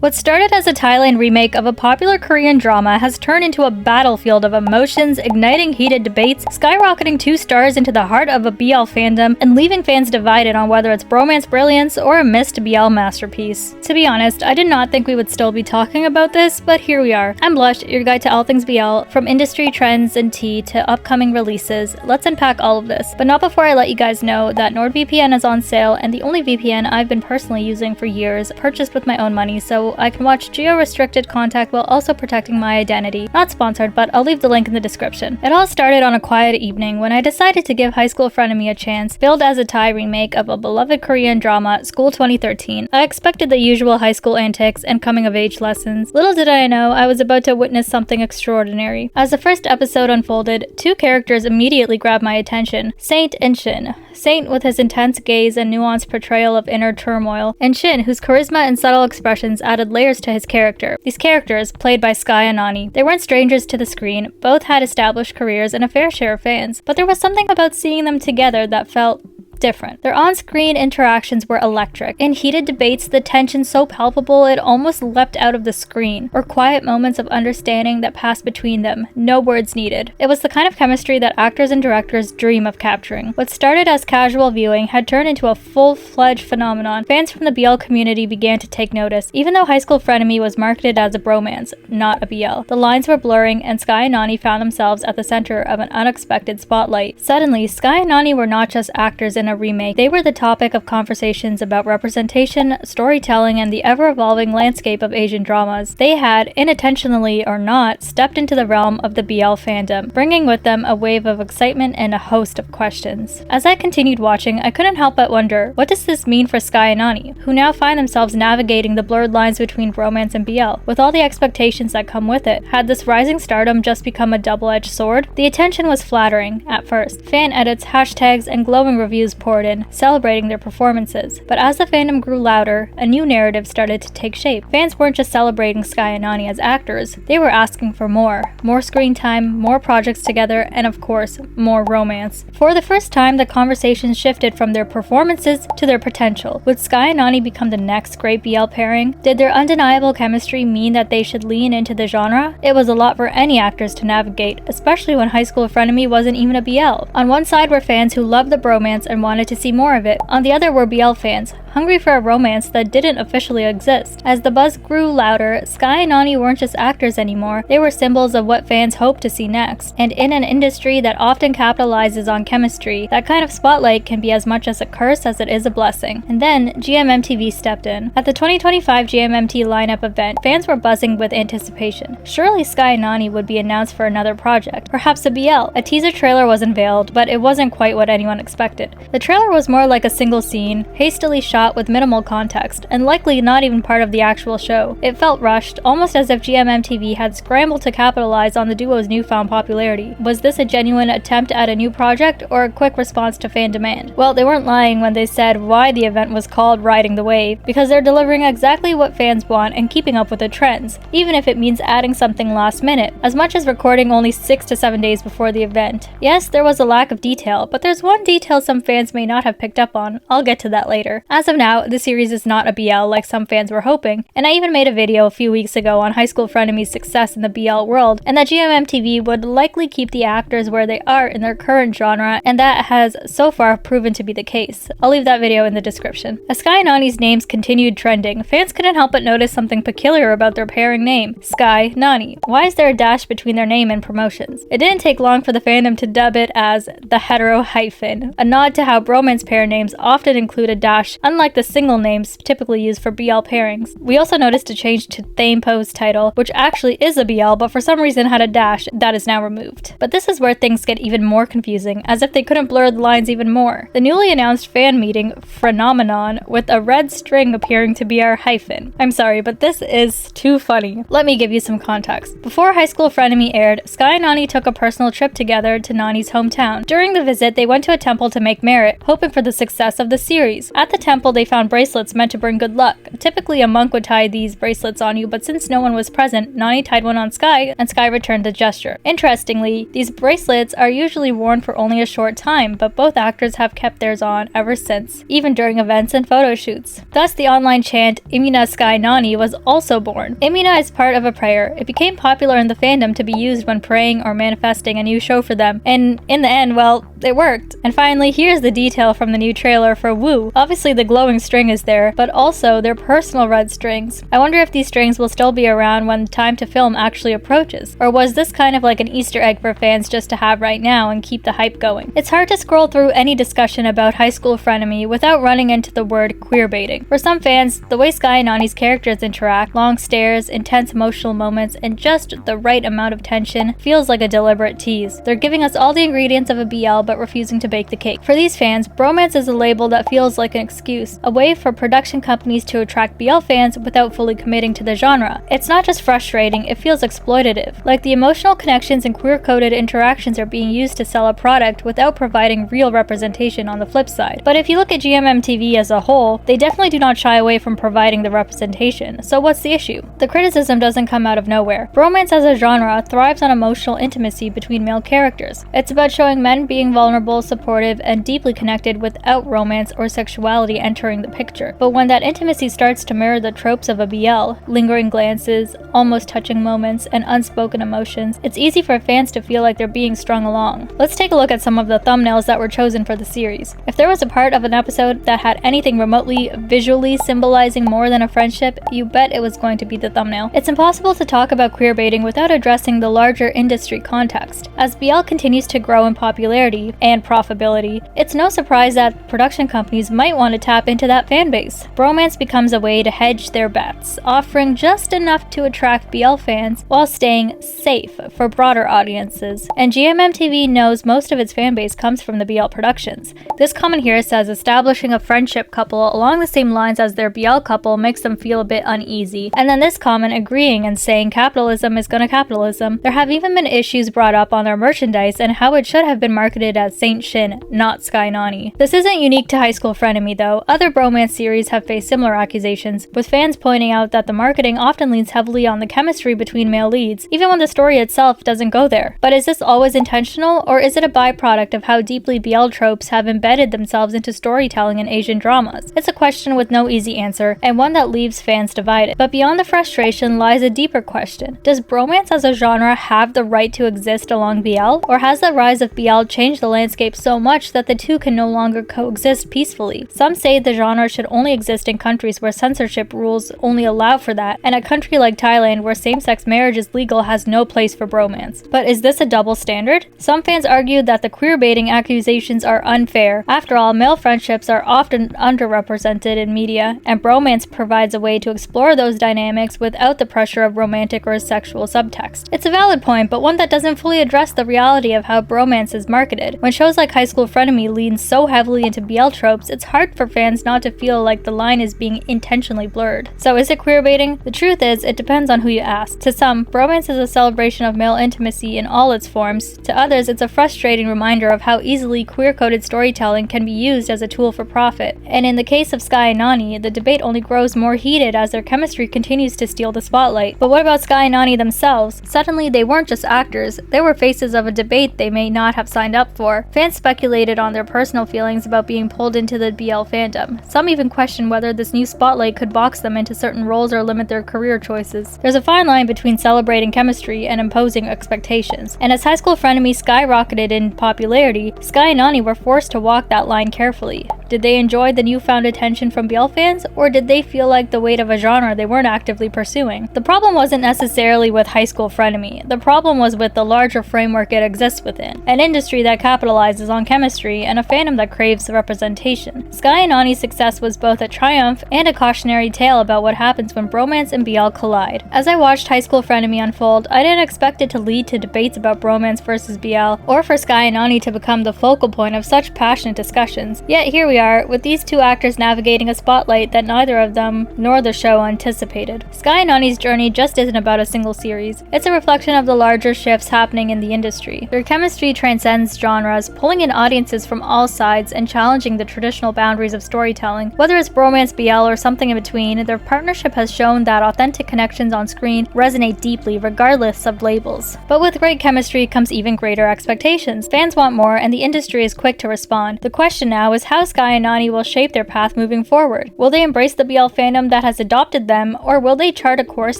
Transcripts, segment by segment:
What started as a Thailand remake of a popular Korean drama has turned into a battlefield of emotions, igniting heated debates, skyrocketing 2 stars into the heart of a BL fandom, and leaving fans divided on whether it's bromance brilliance or a missed BL masterpiece. To be honest, I did not think we would still be talking about this, but here we are. I'm Blush, your guide to all things BL, from industry trends and tea to upcoming releases. Let's unpack all of this, but not before I let you guys know that NordVPN is on sale, and the only VPN I've been personally using for years, purchased with my own money, so I can watch geo-restricted content while also protecting my identity. Not sponsored, but I'll leave the link in the description. It all started on a quiet evening when I decided to give High School Frenemy a chance, billed as a Thai remake of a beloved Korean drama, School 2013. I expected the usual high school antics and coming-of-age lessons. Little did I know I was about to witness something extraordinary. As the first episode unfolded, 2 characters immediately grabbed my attention, Saint and Shin. Saint with his intense gaze and nuanced portrayal of inner turmoil, and Shin whose charisma and subtle expressions added layers to his character. These characters, played by Sky-Nani, they weren't strangers to the screen, both had established careers and a fair share of fans, but there was something about seeing them together that felt different. Their on-screen interactions were electric. In heated debates, the tension so palpable it almost leapt out of the screen, or quiet moments of understanding that passed between them, no words needed. It was the kind of chemistry that actors and directors dream of capturing. What started as casual viewing had turned into a full-fledged phenomenon. Fans from the BL community began to take notice, even though High School Frenemy was marketed as a bromance, not a BL. The lines were blurring, and Sky-Nani found themselves at the center of an unexpected spotlight. Suddenly, Sky-Nani were not just actors in a remake, they were the topic of conversations about representation, storytelling, and the ever-evolving landscape of Asian dramas. They had, unintentionally or not, stepped into the realm of the BL fandom, bringing with them a wave of excitement and a host of questions. As I continued watching, I couldn't help but wonder, what does this mean for Sky-Nani, who now find themselves navigating the blurred lines between romance and BL, with all the expectations that come with it? Had this rising stardom just become a double-edged sword? The attention was flattering, at first. Fan edits, hashtags, and glowing reviews poured in, celebrating their performances. But as the fandom grew louder, a new narrative started to take shape. Fans weren't just celebrating Sky-Nani as actors, they were asking for more. More screen time, more projects together, and of course, more romance. For the first time, the conversation shifted from their performances to their potential. Would Sky-Nani become the next great BL pairing? Did their undeniable chemistry mean that they should lean into the genre? It was a lot for any actors to navigate, especially when High School Frenemy wasn't even a BL. On one side were fans who loved the bromance and wanted to see more of it. On the other were BL fans, hungry for a romance that didn't officially exist. As the buzz grew louder, Sky-Nani weren't just actors anymore, they were symbols of what fans hoped to see next. And in an industry that often capitalizes on chemistry, that kind of spotlight can be as much as a curse as it is a blessing. And then, GMMTV stepped in. At the 2025 GMMT lineup event, fans were buzzing with anticipation. Surely Sky-Nani would be announced for another project, perhaps a BL. A teaser trailer was unveiled, but it wasn't quite what anyone expected. The trailer was more like a single scene, hastily shot with minimal context, and likely not even part of the actual show. It felt rushed, almost as if GMMTV had scrambled to capitalize on the duo's newfound popularity. Was this a genuine attempt at a new project, or a quick response to fan demand? Well, they weren't lying when they said why the event was called Riding the Wave, because they're delivering exactly what fans want and keeping up with the trends, even if it means adding something last minute, as much as recording only 6 to 7 days before the event. Yes, there was a lack of detail, but there's one detail some fans may not have picked up on. I'll get to that later. As of now, the series is not a BL like some fans were hoping, and I even made a video a few weeks ago on High School Frenemy's success in the BL world, and that GMMTV would likely keep the actors where they are in their current genre, and that has so far proven to be the case. I'll leave that video in the description. As Sky-Nani's names continued trending, fans couldn't help but notice something peculiar about their pairing name, Sky-Nani. Why is there a dash between their name and promotions? It didn't take long for the fandom to dub it as the hetero hyphen, a nod to how bromance pair names often include a dash, unlike the single names typically used for BL pairings. We also noticed a change to Thamepo's title, which actually is a BL, but for some reason had a dash that is now removed. But this is where things get even more confusing, as if they couldn't blur the lines even more. The newly announced fan meeting, Phenomenon, with a red string appearing to be our hyphen. I'm sorry, but this is too funny. Let me give you some context. Before High School Frenemy aired, Sky-Nani took a personal trip together to Nani's hometown. During the visit, they went to a temple to make merit, hoping for the success of the series. At the temple, they found bracelets meant to bring good luck. Typically, a monk would tie these bracelets on you, but since no one was present, Nani tied one on Sky, and Sky returned the gesture. Interestingly, these bracelets are usually worn for only a short time, but both actors have kept theirs on ever since, even during events and photo shoots. Thus, the online chant, Imina Sky-Nani, was also born. Imina is part of a prayer. It became popular in the fandom to be used when praying or manifesting a new show for them, and in the end, well, it worked. And finally, here's the detail from the new trailer for Wu. Obviously, the glowing string is there, but also their personal red strings. I wonder if these strings will still be around when the time to film actually approaches, or was this kind of like an Easter egg for fans just to have right now and keep the hype going? It's hard to scroll through any discussion about High School Frenemy without running into the word queerbaiting. For some fans, the way Sky and Nani's characters interact, long stares, intense emotional moments, and just the right amount of tension feels like a deliberate tease. They're giving us all the ingredients of a BL but refusing to bake the cake. For these fans, bromance is a label that feels like an excuse, a way for production companies to attract BL fans without fully committing to the genre. It's not just frustrating, it feels exploitative. Like the emotional connections and queer-coded interactions are being used to sell a product without providing real representation on the flip side. But if you look at GMMTV as a whole, they definitely do not shy away from providing the representation. So what's the issue? The criticism doesn't come out of nowhere. Bromance as a genre thrives on emotional intimacy between male characters. It's about showing men being vulnerable, supportive, and deeply connected without romance or sexuality entering the picture. But when that intimacy starts to mirror the tropes of a BL, lingering glances, almost touching moments, and unspoken emotions, it's easy for fans to feel like they're being strung along. Let's take a look at some of the thumbnails that were chosen for the series. If there was a part of an episode that had anything remotely visually symbolizing more than a friendship, you bet it was going to be the thumbnail. It's impossible to talk about queerbaiting without addressing the larger industry context. As BL continues to grow in popularity and profitability, it's no surprise that production companies might want to tap into that fanbase. Bromance becomes a way to hedge their bets, offering just enough to attract BL fans while staying safe for broader audiences. And GMMTV knows most of its fanbase comes from the BL productions. This comment here says establishing a friendship couple along the same lines as their BL couple makes them feel a bit uneasy. And then this comment agreeing and saying capitalism is gonna capitalism. There have even been issues brought up on their merchandise and how it should have been marketed as Saint Shin, not Sky-Nani. This isn't unique to High School Frenemy though. Other bromance series have faced similar accusations, with fans pointing out that the marketing often leans heavily on the chemistry between male leads, even when the story itself doesn't go there. But is this always intentional, or is it a byproduct of how deeply BL tropes have embedded themselves into storytelling in Asian dramas? It's a question with no easy answer, and one that leaves fans divided. But beyond the frustration lies a deeper question. Does bromance as a genre have the right to exist along BL, or has the rise of BL changed the landscape so much that the two can no longer coexist peacefully? Some say the genre should only exist in countries where censorship rules only allow for that, and a country like Thailand where same-sex marriage is legal has no place for bromance. But is this a double standard? Some fans argue that the queerbaiting accusations are unfair. After all, male friendships are often underrepresented in media, and bromance provides a way to explore those dynamics without the pressure of romantic or sexual subtext. It's a valid point, but one that doesn't fully address the reality of how bromance is marketed. When shows like High School Frenemy lean so heavily into BL tropes, it's hard for fans not to feel like the line is being intentionally blurred. So is it queerbaiting? The truth is, it depends on who you ask. To some, bromance is a celebration of male intimacy in all its forms. To others, it's a frustrating reminder of how easily queer-coded storytelling can be used as a tool for profit. And in the case of Sky and Nani, the debate only grows more heated as their chemistry continues to steal the spotlight. But what about Sky and Nani themselves? Suddenly, they weren't just actors, they were faces of a debate they may not have signed up for. Fans speculated on their personal feelings about being pulled into the BL fandom. Some even questioned whether this new spotlight could box them into certain roles or limit their career choices. There's a fine line between celebrating chemistry and imposing expectations. And as High School Frenemy skyrocketed in popularity, Sky and Nani were forced to walk that line carefully. Did they enjoy the newfound attention from BL fans, or did they feel like the weight of a genre they weren't actively pursuing? The problem wasn't necessarily with High School Frenemy. The problem was with the larger framework it exists within. An industry that capitalizes on chemistry and a fandom that craves representation. Sky and Nani's success was both a triumph and a cautionary tale about what happens when bromance and BL collide. As I watched High School Frenemy unfold, I didn't expect it to lead to debates about bromance versus BL, or for Sky and Nani to become the focal point of such passionate discussions. Yet here we are, with these two actors navigating a spotlight that neither of them nor the show anticipated. Sky-Nani's journey just isn't about a single series. It's a reflection of the larger shifts happening in the industry. Their chemistry transcends genres, pulling in audiences from all sides and challenging the traditional boundaries of storytelling. Whether it's bromance, BL, or something in between, their partnership has shown that authentic connections on screen resonate deeply regardless of labels. But with great chemistry comes even greater expectations. Fans want more, and the industry is quick to respond. The question now is how Sky and Nani will shape their path moving forward. Will they embrace the BL fandom that has adopted them, or will they chart a course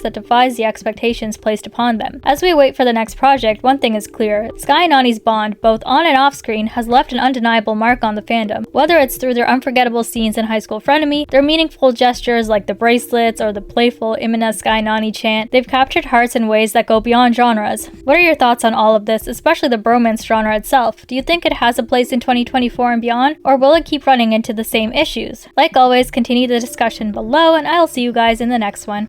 that defies the expectations placed upon them? As we wait for the next project, one thing is clear. Sky and Nani's bond, both on and off screen, has left an undeniable mark on the fandom. Whether it's through their unforgettable scenes in High School Frenemy, their meaningful gestures like the bracelets, or the playful Imina Sky Nani chant, they've captured hearts in ways that go beyond genres. What are your thoughts on all of this, especially the bromance genre itself? Do you think it has a place in 2024 and beyond, or will it keep running into the same issues? Like always, continue the discussion below, and I'll see you guys in the next one.